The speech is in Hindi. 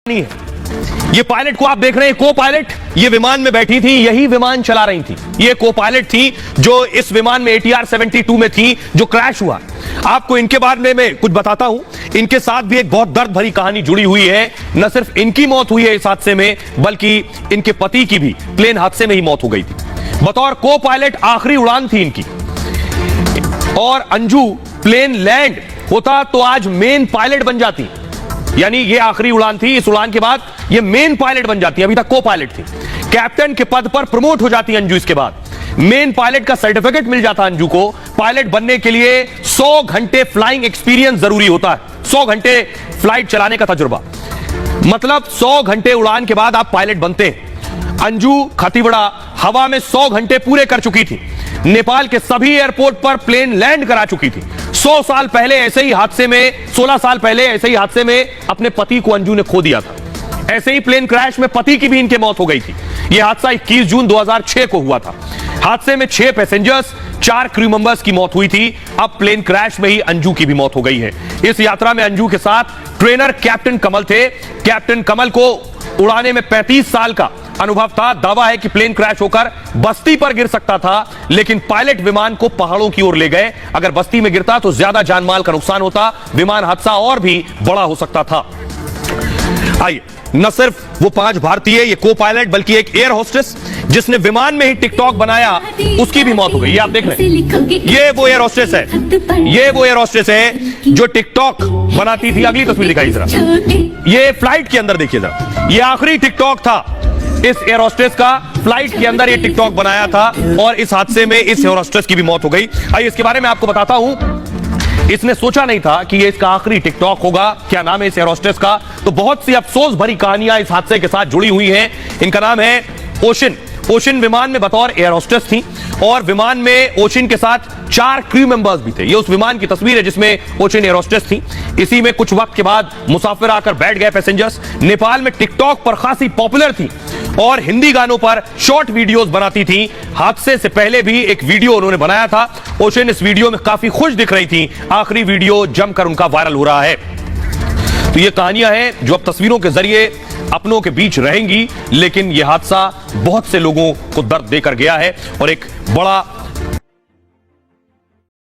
नहीं है। ये पायलट को आप देख रहे हैं, को पायलट, ये विमान में बैठी थी, यही विमान चला रही थी। ये को पायलट थी जो इस विमान में ATR 72 में थी जो क्रैश हुआ। आपको इनके बारे में कुछ बताता हूं। इनके साथ भी एक बहुत दर्द भरी कहानी जुड़ी हुई है। न सिर्फ इनकी मौत हुई है इस हादसे में, बल्कि इनके पति की भी प्लेन हादसे में ही मौत हो गई थी। बतौर को पायलट आखिरी उड़ान थी इनकी, और अंजू प्लेन लैंड होता तो आज मेन पायलट बन जाती। यानी ये आखिरी उड़ान थी, इस उड़ान के बाद ये मेन पायलट बन जाती। अभी तक को पायलट थी। कैप्टन के पद पर प्रमोट हो जाती अंजू। इसके बाद मेन पायलट का सर्टिफिकेट मिल जाता अंजू को। पायलट बनने के लिए 100 घंटे फ्लाइंग एक्सपीरियंस जरूरी होता है। 100 घंटे फ्लाइट चलाने का तजुर्बा, मतलब 100 घंटे उड़ान के बाद आप पायलट बनते हैं। अंजू खतीवड़ा हवा में 100 घंटे पूरे कर चुकी थी। नेपाल के सभी एयरपोर्ट पर प्लेन लैंड करा चुकी थी। 100 साल पहले ऐसे ही हादसे में, 16 साल पहले ऐसे ही हादसे में अपने पति को अंजू ने खो दिया था। ऐसे ही प्लेन क्रैश में पति की भी इनके मौत हो गई थी। यह हादसा 21 जून 2006 को हुआ था। हादसे में 6 पैसेंजर्स, 4 क्रू मेंबर्स की मौत हुई थी। अब प्लेन क्रैश में ही अंजू की भी मौत हो गई है। इस यात्रा में अंजू के साथ ट्रेनर कैप्टन कमल थे। कैप्टन कमल को उड़ाने में 35 साल का अनुभव था। दावा है कि प्लेन क्रैश होकर बस्ती पर गिर सकता था, लेकिन पायलट विमान को पहाड़ों की ओर ले गए। अगर बस्ती में गिरता तो ज्यादा जानमाल का नुकसान होता, विमान हादसा और भी बड़ा हो सकता था। आइए, न सिर्फ वो 5 भारतीय, ये को पायलट, बल्कि एक एयर होस्टेस जिसने विमान में ही टिकटॉक बनाया, उसकी भी मौत हो गई। ये आप देख रहे हैं, ये वो एयर होस्टेस है, ये वो एयर होस्टेस है जो टिकटॉक बनाती थी। अगली तस्वीर दिखाई जरा, ये फ्लाइट के अंदर देखिए जरा, ये आखिरी टिकटॉक था इस एयर होस्टेस का। फ्लाइट के अंदर ये टिकटॉक बनाया था और इस हादसे में इस एयर होस्टेस की भी मौत हो गई। आइए इसके बारे में आपको बताता हूं। इसने सोचा नहीं था कि ये इसका आखिरी टिकटॉक होगा। क्या नाम है इस एयर होस्टेस का? तो बहुत सी अफसोस भरी कहानियां इस हादसे के साथ जुड़ी हुई हैं। इनका नाम है ओशन। ओशन विमान में बतौर एयर होस्टेस थी और विमान में ओशन के साथ 4 क्रू मेंबर्स भी थे। ये उस विमान की तस्वीर है जिसमें ओशन एयर होस्टेस थी। इसी में कुछ वक्त के बाद मुसाफिर आकर बैठ गए पैसेंजर्स। नेपाल में टिकटॉक पर खासी पॉपुलर थी और हिंदी गानों पर शॉर्ट वीडियोस बनाती थी। हादसे से पहले भी एक वीडियो उन्होंने बनाया था। ओशन इस वीडियो में काफी खुश दिख रही थी। आखिरी वीडियो जमकर उनका वायरल हो रहा है। तो ये कहानियां हैं जो अब तस्वीरों के जरिए अपनों के बीच रहेंगी, लेकिन यह हादसा बहुत से लोगों को दर्द देकर गया है और एक बड़ा